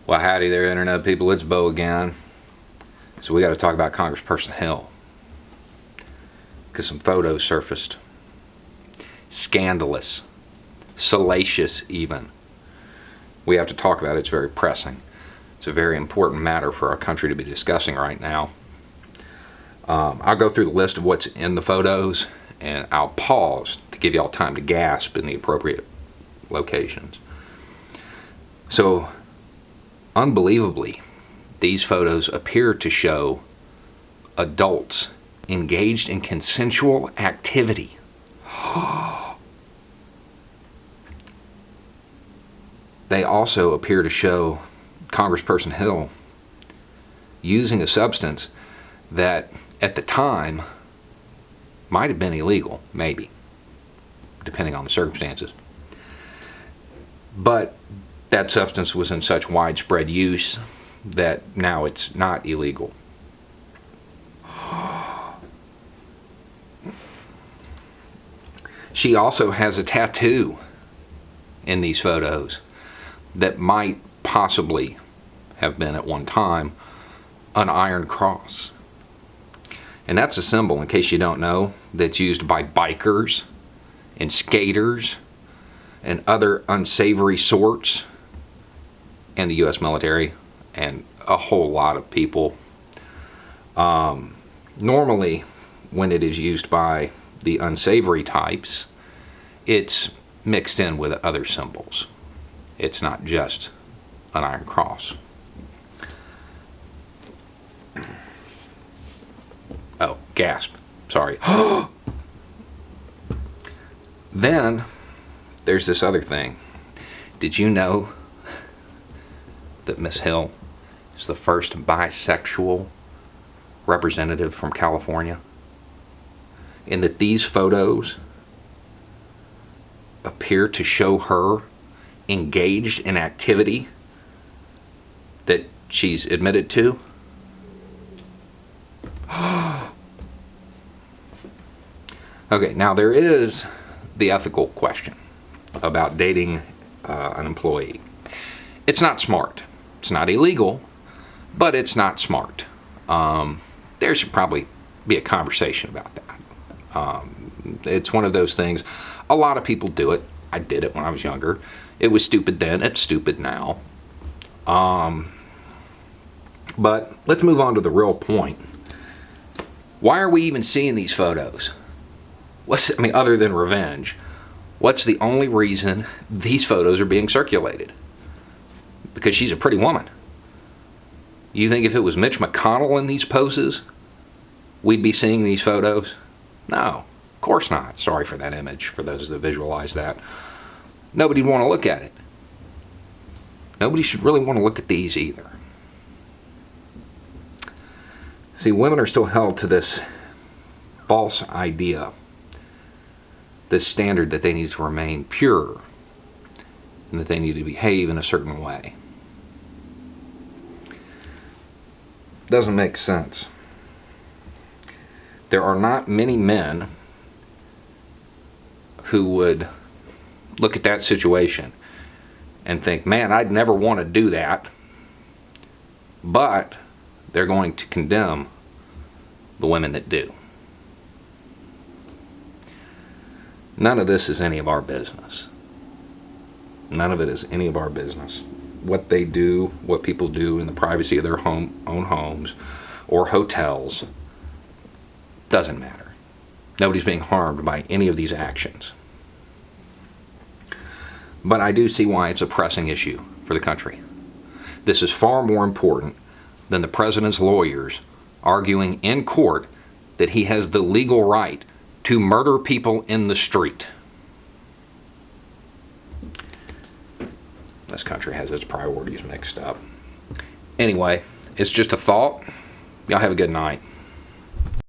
Well, howdy there, Internet people. It's Bo again. So we got to talk about Congressperson Hill, because some photos surfaced. Scandalous. Salacious, even. We have to talk about it. It's very pressing. It's a very important matter for our country to be discussing right now. I'll go through the list of what's in the photos, and I'll pause to give y'all time to gasp in the appropriate locations. So, unbelievably, these photos appear to show adults engaged in consensual activity. They also appear to show Congressperson Hill using a substance that at the time might have been illegal, maybe, depending on the circumstances. But that substance was in such widespread use that now it's not illegal. She also has a tattoo in these photos that might possibly have been at one time an iron cross. And that's a symbol, in case you don't know, that's used by bikers and skaters and other unsavory sorts in the U.S. military and a whole lot of people. Normally, when it is used by the unsavory types, it's mixed in with other symbols. It's not just an iron cross. Oh, gasp. Sorry. Then, there's this other thing. Did you know that Miss Hill is the first bisexual representative from California? And that these photos appear to show her engaged in activity that she's admitted to? Okay, now there is the ethical question about dating an employee. It's not smart. It's not illegal, but it's not smart. There should probably be a conversation about that. It's one of those things. A lot of people do it. I did it when I was younger. It was stupid then. It's stupid now. But let's move on to the real point. Why are we even seeing these photos? Other than revenge, what's the only reason these photos are being circulated? Because she's a pretty woman. You think if it was Mitch McConnell in these poses, we'd be seeing these photos? No, of course not. Sorry for that image, for those that visualize that. Nobody'd want to look at it. Nobody should really want to look at these either. See, women are still held to this false idea, this standard that they need to remain pure and that they need to behave in a certain way. Doesn't make sense. There are not many men who would look at that situation and think, man, I'd never want to do that. But they're going to condemn the women that do. None of this is any of our business. None of it is any of our business. What they do, what people do in the privacy of their own homes or hotels, doesn't matter. Nobody's being harmed by any of these actions. But I do see why it's a pressing issue for the country. This is far more important than the president's lawyers arguing in court that he has the legal right to murder people in the street. This country has its priorities mixed up. Anyway, it's just a thought. Y'all have a good night.